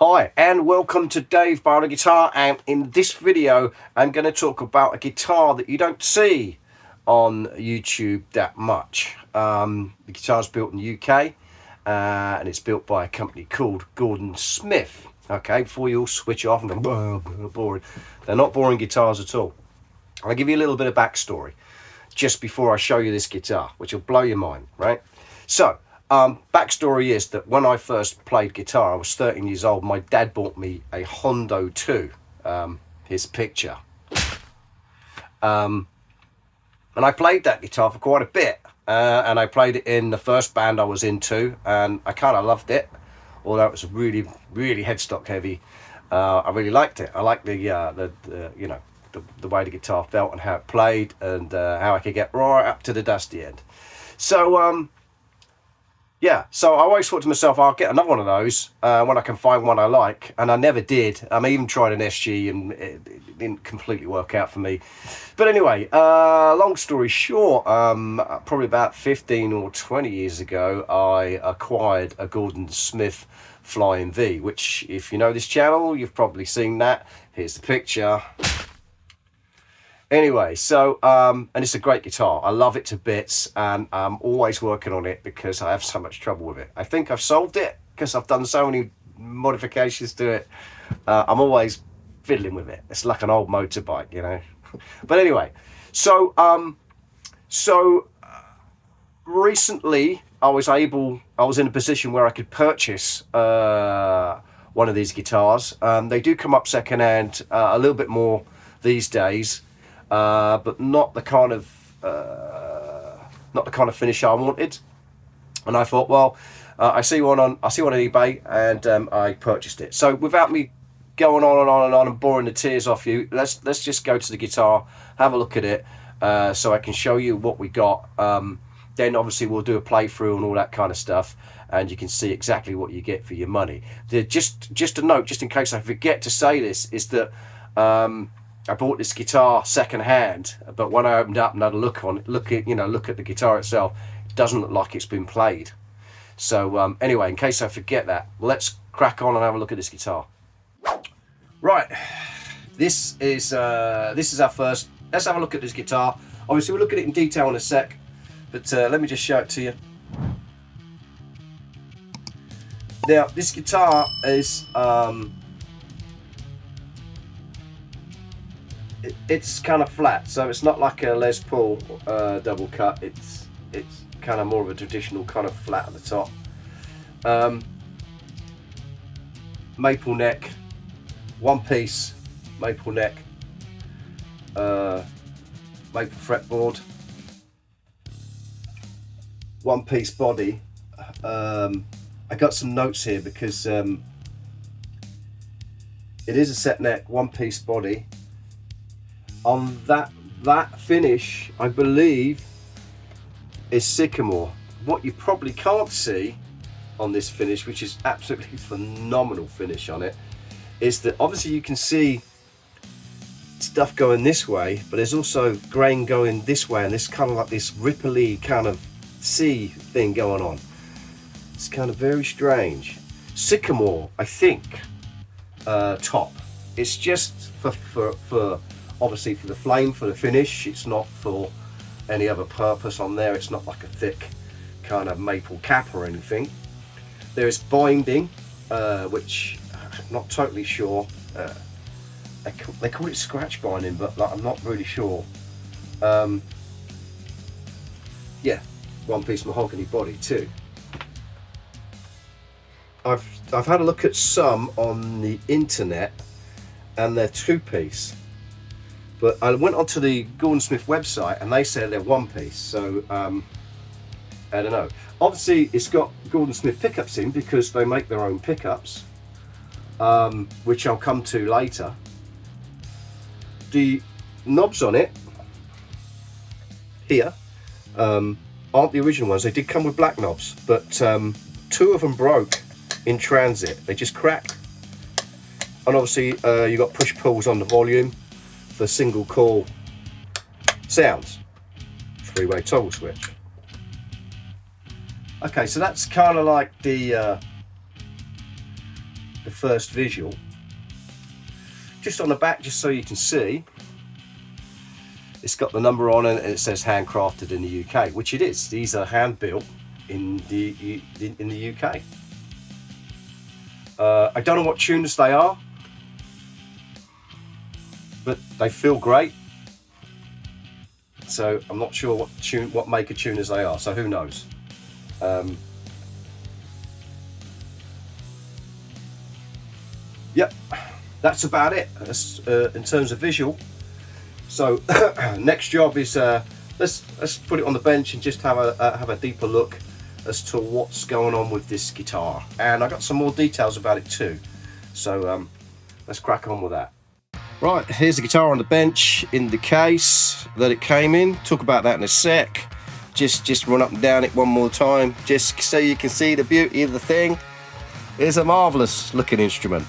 Hi and welcome to Dave Barlow Guitar, and in this video I'm going to talk about a guitar that you don't see on YouTube that much. The guitar's built in the UK and it's built by a company called Gordon Smith. Okay, before you all switch off and go, boring. They're not boring guitars at all. I'll give you a little bit of backstory just before I show you this guitar, which will blow your mind, right? So, backstory is that when I first played guitar, I was 13 years old. My dad bought me a Hondo 2, his picture. And I played that guitar for quite a bit. And I played it in the first band I was into, and I kind of loved it. Although it was really, really headstock heavy, I really liked it. I liked the way the guitar felt and how it played, and how I could get right up to the dusty end. So yeah, so I always thought to myself, I'll get another one of those when I can find one I like, and I never did. I even tried an SG and it didn't completely work out for me. But anyway, long story short, probably about 15 or 20 years ago, I acquired a Gordon Smith Flying V, which, if you know this channel, you've probably seen that. Here's the picture. Anyway, so, and it's a great guitar. I love it to bits, and I'm always working on it because I have so much trouble with it. I think I've solved it because I've done so many modifications to it. I'm always fiddling with it. It's like an old motorbike, you know. But anyway, so, recently I was in a position where I could purchase one of these guitars. They do come up secondhand a little bit more these days. But not the kind of finish I wanted, and I thought, well, I see one on eBay, and I purchased it. So without me going on and on and on and boring the tears off you, let's just go to the guitar, have a look at it, so I can show you what we got. Then obviously we'll do a playthrough and all that kind of stuff, and you can see exactly what you get for your money. Just a note, just in case I forget to say this, is that I bought this guitar second hand, but when I opened up and had a look at the guitar itself, it doesn't look like it's been played. So anyway, in case I forget that, let's crack on and have a look at this guitar. Right, this is our first. Let's have a look at this guitar. Obviously, we'll look at it in detail in a sec, but let me just show it to you. Now, this guitar is it's kind of flat, so it's not like a Les Paul double cut. It's kind of more of a traditional kind of flat at the top. Maple neck, one piece maple neck, maple fretboard, one piece body. I got some notes here because it is a set neck, one piece body. On that finish, I believe, is sycamore. What you probably can't see on this finish, which is absolutely phenomenal finish on it, is that obviously you can see stuff going this way, but there's also grain going this way, and this kind of like this ripply kind of sea thing going on. It's kind of very strange. Sycamore, I think, top. It's just for obviously for the flame, for the finish. It's not for any other purpose on there. It's not like a thick kind of maple cap or anything. There is binding, which I'm not totally sure. They call it scratch binding, but like, I'm not really sure. Yeah, one piece mahogany body too. I've had a look at some on the internet, and they're two piece. But I went onto the Gordon Smith website and they said they're one piece, so I don't know. Obviously it's got Gordon Smith pickups in because they make their own pickups, which I'll come to later. The knobs on it here aren't the original ones. They did come with black knobs, but two of them broke in transit. They just cracked. And obviously you got push pulls on the volume for single coil sounds, three-way toggle switch. Okay, so that's kind of like the the first visual. Just on the back, just so you can see, it's got the number on it and it says handcrafted in the UK, which it is. These are hand built in the UK. I don't know what tuners they are, but they feel great. So I'm not sure what make of tuners they are, so who knows. Yep, that's about it in terms of visual. So next job is let's put it on the bench and just have a deeper look as to what's going on with this guitar, and I got some more details about it too. So let's crack on with that. Right, here's the guitar on the bench in the case that it came in. Talk about that in a sec. Just run up and down it one more time, just so you can see the beauty of the thing. It's a marvelous looking instrument.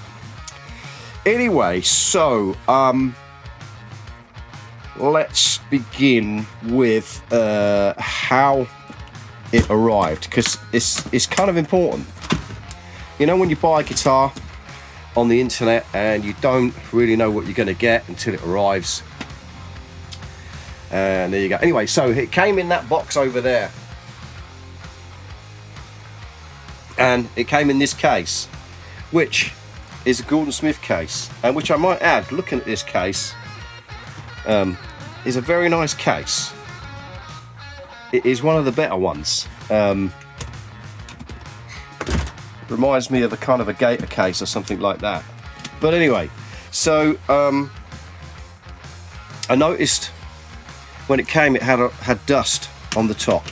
Anyway, so let's begin with how it arrived, because it's kind of important. You know, when you buy a guitar on the internet and you don't really know what you're going to get until it arrives. And there you go. Anyway, so it came in that box over there, and it came in this case, which is a Gordon Smith case, and which I might add, looking at this case, is a very nice case. It is one of the better ones. Reminds me of a kind of a Gator case or something like that. But anyway, so I noticed when it came, it had dust on the top,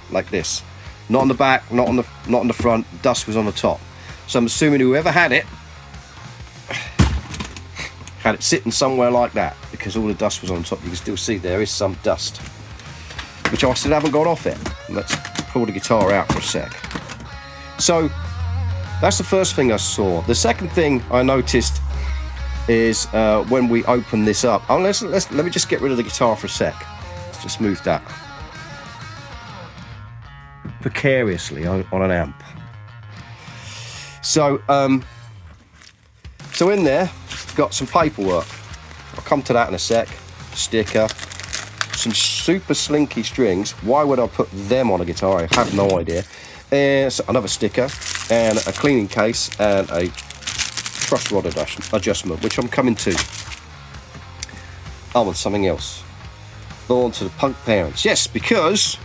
like this. Not on the back, not on the front. Dust was on the top. So I'm assuming whoever had it sitting somewhere like that, because all the dust was on top. You can still see there is some dust, which I still haven't got off it. Let's pull the guitar out for a sec. So that's the first thing I saw. The second thing I noticed is when we open this up. Oh, let me just get rid of the guitar for a sec. Let's just move that precariously on an amp. So so in there, got some paperwork. I'll come to that in a sec. Sticker, some super slinky strings. Why would I put them on a guitar? I have no idea. And so another sticker, and a cleaning case, and a truss rod adjustment, which I'm coming to. Oh, and something else. Born to the punk parents. Yes, because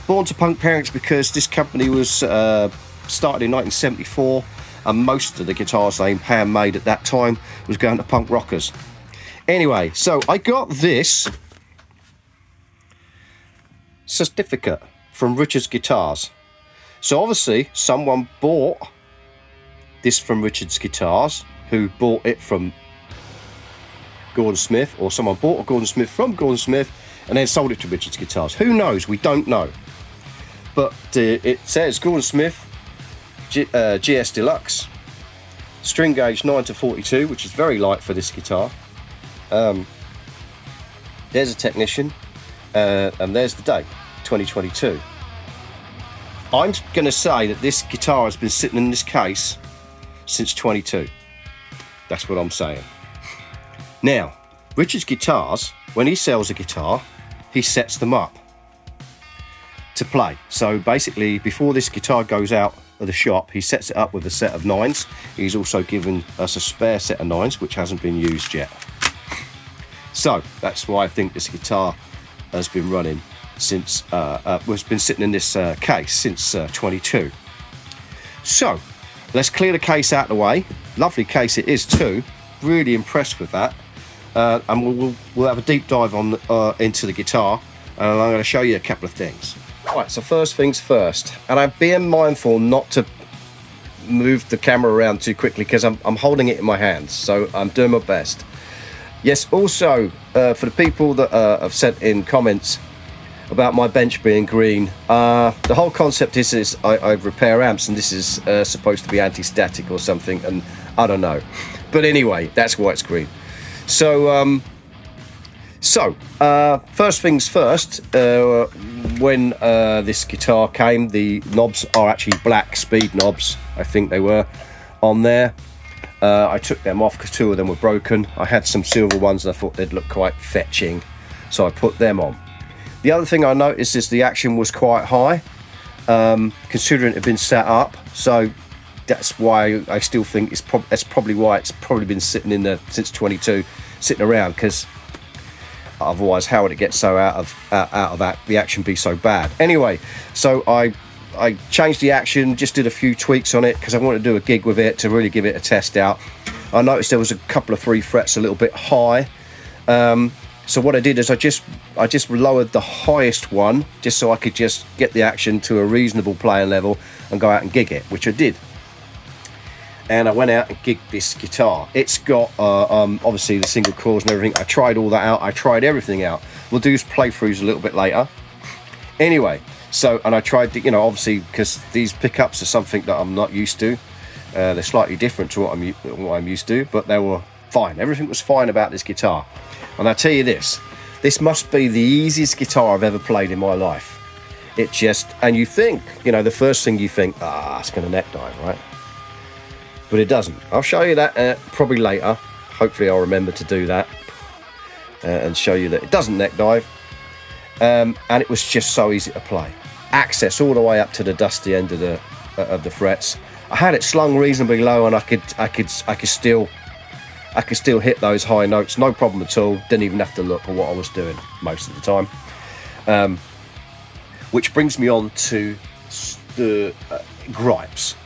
born to punk parents, because this company was started in 1974, and most of the guitars they handmade at that time was going to punk rockers. Anyway, so I got this certificate from Richard's Guitars. So obviously someone bought this from Richard's Guitars, who bought it from Gordon Smith, or someone bought a Gordon Smith from Gordon Smith and then sold it to Richard's Guitars. Who knows? We don't know. But it says Gordon Smith GS Deluxe, string gauge 9 to 42, which is very light for this guitar. There's a technician, and there's the date, 2022. I'm going to say that this guitar has been sitting in this case since 22. That's what I'm saying. Now, Richard's Guitars, when he sells a guitar, he sets them up to play. So basically, before this guitar goes out of the shop, he sets it up with a set of 9s. He's also given us a spare set of 9s, which hasn't been used yet. So that's why I think this guitar has been running since, has been sitting in this case since 22. So let's clear the case out of the way. Lovely case it is too. Really impressed with that. And we'll have a deep dive on into the guitar, and I'm going to show you a couple of things. Right, so first things first, and I'm being mindful not to move the camera around too quickly because I'm holding it in my hands, so I'm doing my best. Yes, also for the people that have sent in comments about my bench being green, the whole concept is I repair amps, and this is supposed to be anti-static or something, and I don't know. But anyway, that's why it's green. So first things first, when this guitar came, the knobs are actually black speed knobs, I think they were, on there. I took them off because 2 of them were broken. I had some silver ones and I thought they'd look quite fetching, so I put them on. The other thing I noticed is the action was quite high, considering it had been set up, so that's why I still think that's probably why it's probably been sitting in there since 22, sitting around, because otherwise how would it get so out of that, the action be so bad? Anyway, so I changed the action, just did a few tweaks on it because I wanted to do a gig with it to really give it a test out. I noticed there was a couple of 3 frets a little bit high, so what I did is I just lowered the highest one just so I could just get the action to a reasonable playing level and go out and gig it, which I did. And I went out and gigged this guitar. It's got obviously the single coils and everything. I tried all that out. I tried everything out. We'll do playthroughs a little bit later. Anyway, so, and I tried to, you know, obviously because these pickups are something that I'm not used to. They're slightly different to what I'm used to, but they were fine. Everything was fine about this guitar. And I tell you this must be the easiest guitar I've ever played in my life. It just, and you think, you know, the first thing you think, it's going to neck dive, right? But it doesn't. I'll show you that probably later. Hopefully I'll remember to do that and show you that it doesn't neck dive. And it was just so easy to play. Access all the way up to the dusty end of the frets. I had it slung reasonably low, and I could still hit those high notes, no problem at all. Didn't even have to look at what I was doing most of the time. Which brings me on to the gripes.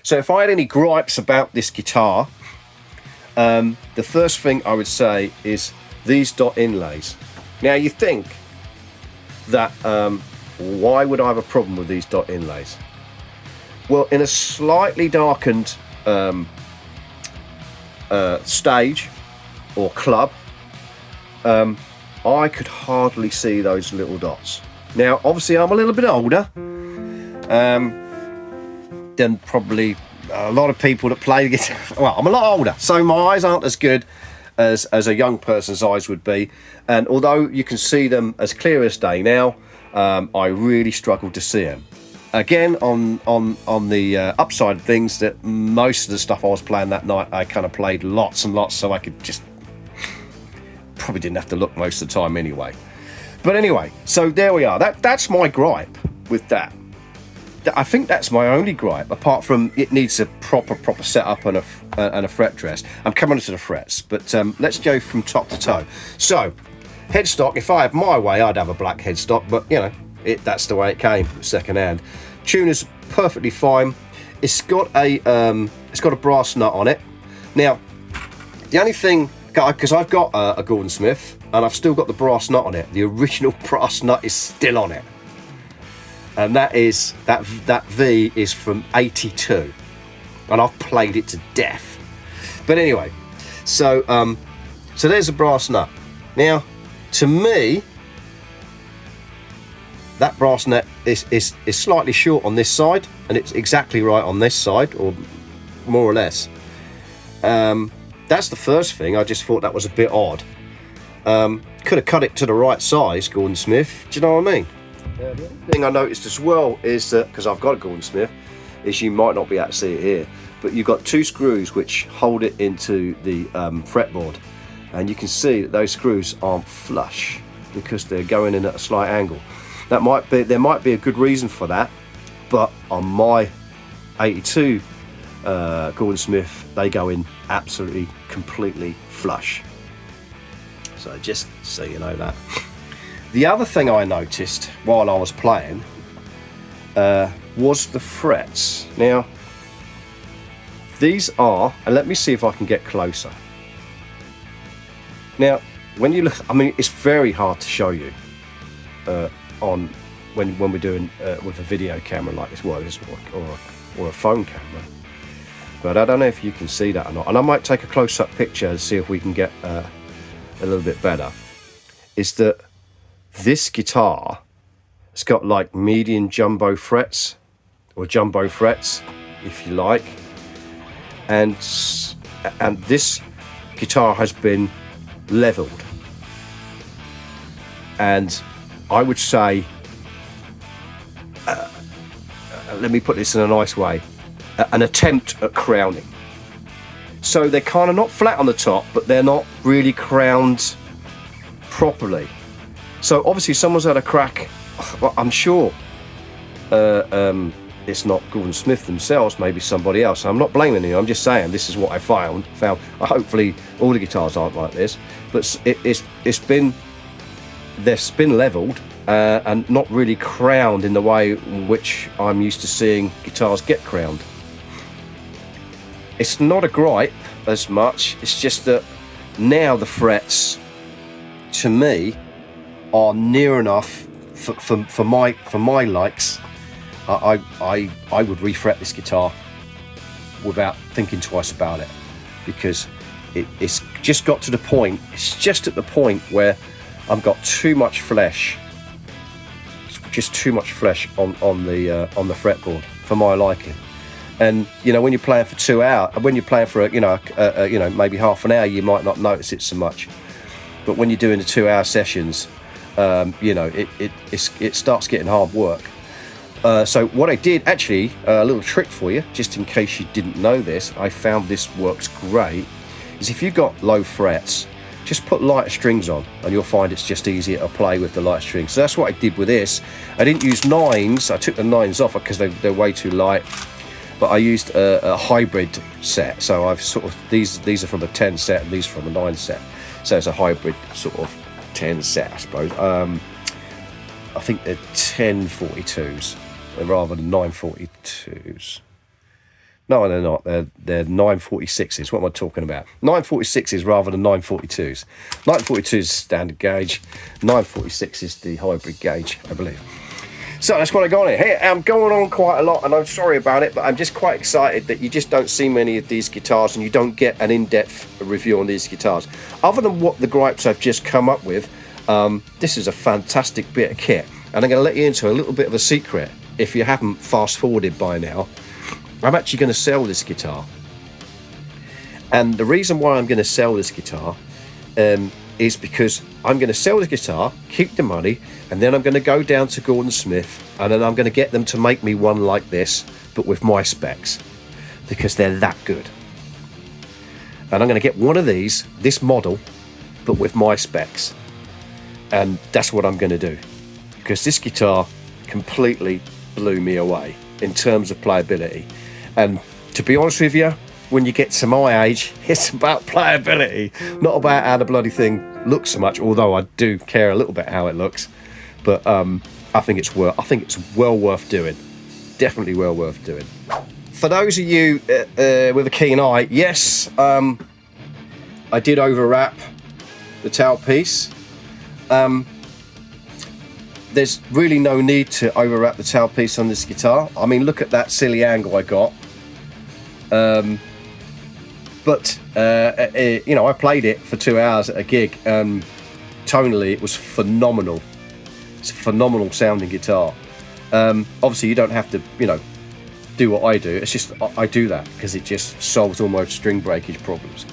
So if I had any gripes about this guitar, the first thing I would say is these dot inlays. Now you think that why would I have a problem with these dot inlays? Well, in a slightly darkened stage or club, I could hardly see those little dots. Now obviously I'm a little bit older than probably a lot of people that play the guitar. Well, I'm a lot older, so my eyes aren't as good as a young person's eyes would be, and although you can see them as clear as day now, I really struggled to see them. Again, on the upside of things, that most of the stuff I was playing that night I kind of played lots and lots, so I could just probably didn't have to look most of the time anyway. But anyway, so there we are. That's my gripe with that. I think that's my only gripe, apart from it needs a proper setup and a fret dress. I'm coming to the frets, but let's go from top to toe. So, headstock, if I had my way, I'd have a black headstock, but you know, that's the way it came, second hand. Tuner's perfectly fine. It's got a brass nut on it. Now, the only thing, because I've got a Gordon Smith, and I've still got the brass nut on it. The original brass nut is still on it. And that V is from 82, and I've played it to death. But anyway, so there's a brass nut. Now, to me, that brass nut is slightly short on this side, and it's exactly right on this side, or more or less. That's the first thing. I just thought that was a bit odd. Could have cut it to the right size, Gordon Smith. Do you know what I mean? The other thing I noticed as well is that, because I've got a Gordon Smith, is you might not be able to see it here, but you've got 2 screws which hold it into the fretboard, and you can see that those screws aren't flush because they're going in at a slight angle. There might be a good reason for that, but on my 82 Gordon Smith, they go in absolutely completely flush. So just so you know that. The other thing I noticed while I was playing was the frets. Now, these are, and let me see if I can get closer. Now, when you look, I mean, it's very hard to show you on when we're doing with a video camera like this, or a phone camera. But I don't know if you can see that or not. And I might take a close-up picture and see if we can get a little bit better. Is that this guitar, it's got like medium jumbo frets, or jumbo frets, if you like, and this guitar has been leveled, and I would say let me put this in a nice way, an attempt at crowning. So they're kind of not flat on the top, but they're not really crowned properly. So obviously someone's had a crack. Well, I'm sure it's not Gordon Smith themselves, maybe somebody else. I'm not blaming you, I'm just saying this is what I found. Hopefully all the guitars aren't like this, but they've been leveled and not really crowned in the way in which I'm used to seeing guitars get crowned. It's not a gripe as much, it's just that now the frets, to me, are near enough for my likes. I would refret this guitar without thinking twice about it, because it's just got to the point. It's just at the point where I've got too much flesh, just too much flesh on the fretboard for my liking. And you know, when you're playing for 2 hours, when you're playing for maybe half an hour, you might not notice it so much. But when you're doing the 2 hour sessions, it starts getting hard work. So what I did, actually, a little trick for you, just in case you didn't know this, I found this works great, is if you've got low frets, just put lighter strings on and you'll find it's just easier to play with the light strings. So that's what I did with this. I didn't use 9s, I took the 9s off because they're way too light, but I used a hybrid set. So I've sort of, these are from a 10 set and these are from a 9 set. So it's a hybrid sort of 10 set, I suppose. I think they're 1042s rather than 942s. No, they're not. They're 946s. What am I talking about? 946s rather than 942s. 942 is standard gauge. 946 is the hybrid gauge, I believe. So that's what I got here. Hey, I'm going on quite a lot, and I'm sorry about it, but I'm just quite excited that you just don't see many of these guitars, and you don't get an in-depth review on these guitars. Other than what the gripes I've just come up with, this is a fantastic bit of kit, and I'm going to let you into a little bit of a secret. If you haven't fast-forwarded by now, I'm actually going to sell this guitar. And the reason why I'm going to sell this guitar is because I'm going to sell the guitar, keep the money, and then I'm going to go down to Gordon Smith, and then I'm going to get them to make me one like this, but with my specs, because they're that good. And I'm going to get one of these, this model, but with my specs. And that's what I'm going to do, because this guitar completely blew me away in terms of playability. And to be honest with you, when you get to my age, it's about playability, not about how the bloody thing looks so much, although I do care a little bit how it looks. But I think it's well worth doing. Definitely well worth doing. For those of you with a keen eye, yes, I did overwrap the tailpiece. There's really no need to overwrap the tailpiece on this guitar. I mean, look at that silly angle I got. But I played it for 2 hours at a gig, and tonally it was phenomenal. It's a phenomenal sounding guitar. Obviously you don't have to, do what I do. It's just I do that because it just solves all my string breakage problems.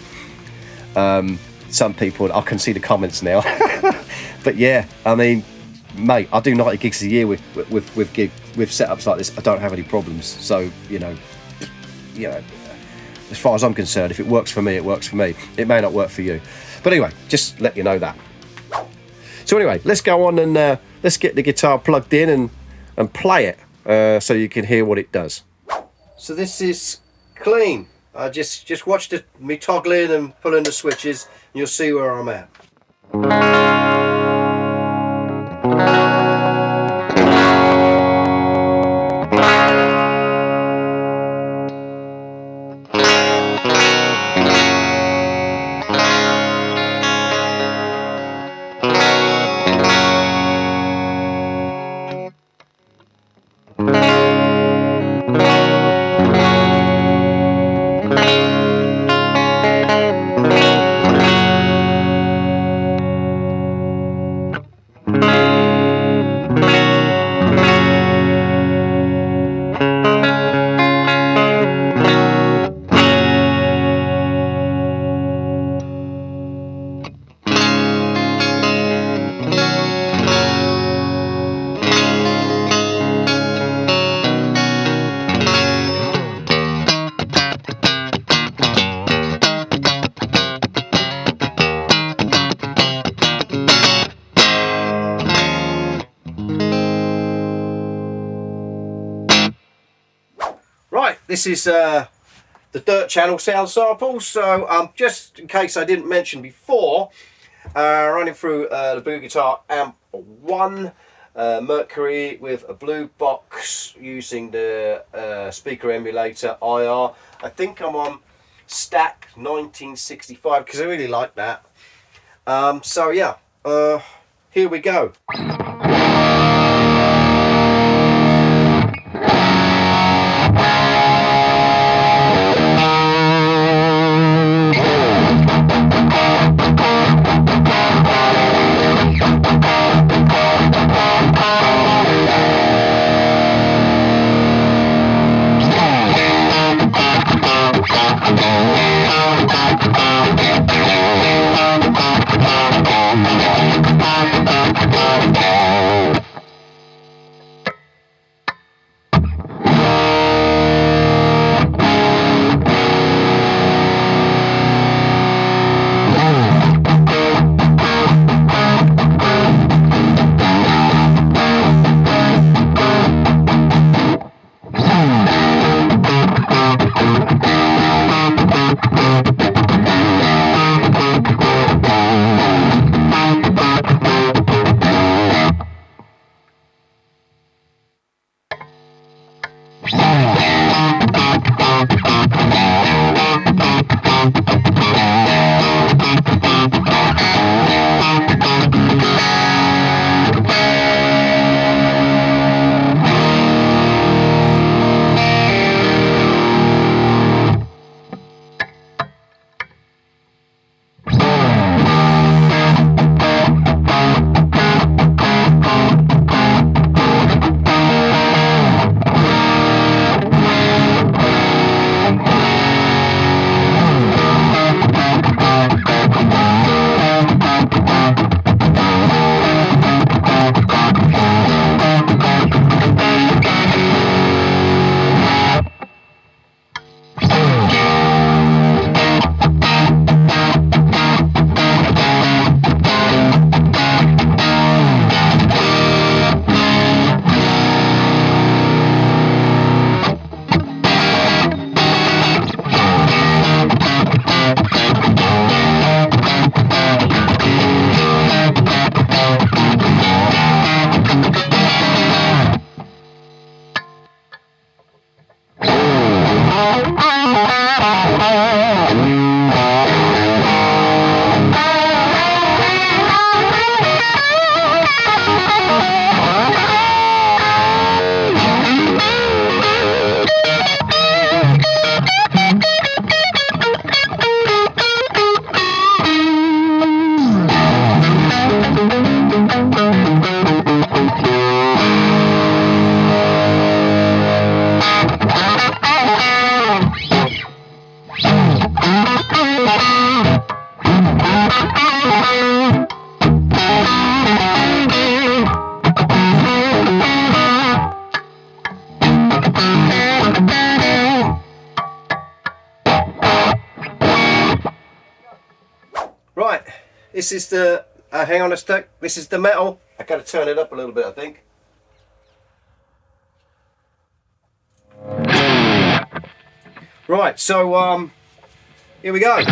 Some people, I can see the comments now. But yeah, I mean, mate, I do 90 gigs a year with setups like this. I don't have any problems. So as far as I'm concerned, if it works for me, it works for me. It may not work for you, but anyway, just let you know that. So anyway, let's go on and let's get the guitar plugged in and play it so you can hear what it does. So this is clean. I just watched me toggling and pulling the switches, and you'll see where I'm at. this is the Dirt Channel sound samples. So just in case I didn't mention before, running through the Blue Guitar Amp 1 Mercury with a blue box using the speaker emulator IR. I think I'm on Stack 1965 because I really like that. So yeah, here we go. Right, this is the, hang on a sec, this is the metal. I gotta turn it up a little bit, I think. Right, so here we go.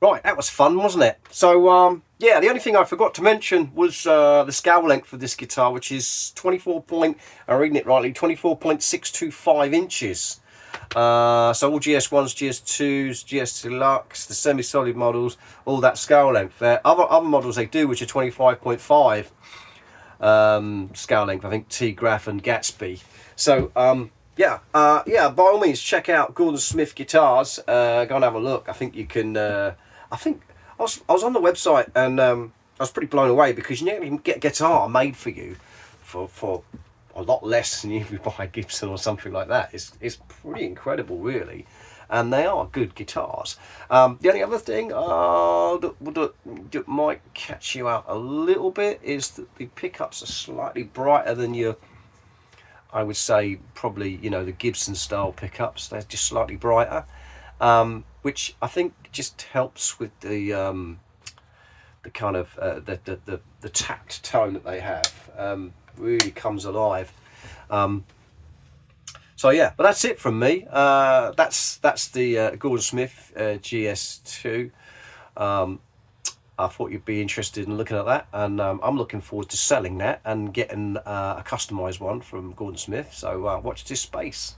Right, that was fun, wasn't it? So yeah, the only thing I forgot to mention was the scale length for this guitar, which is 24 point, I'm reading it rightly, 24.625 inches. So all GS1s, GS2s, GS Deluxe, the semi-solid models, all that scale length there. Other models they do, which are 25.5 scale length, I think T-Graph and Gatsby. So yeah, by all means check out Gordon Smith guitars. Go and have a look. I think you can. I think I was on the website and I was pretty blown away, because you can get a guitar made for you for a lot less than if you buy a Gibson or something like that. It's pretty incredible, really, and they are good guitars. The only other thing that might catch you out a little bit is that the pickups are slightly brighter than your, I would say, probably, you know, the Gibson style pickups. They're just slightly brighter, which I think just helps with the kind of the tapped tone that they have. Really comes alive. So yeah, but that's it from me. That's the Gordon Smith GS2. I thought you'd be interested in looking at that, and I'm looking forward to selling that and getting a customized one from Gordon Smith. So watch this space.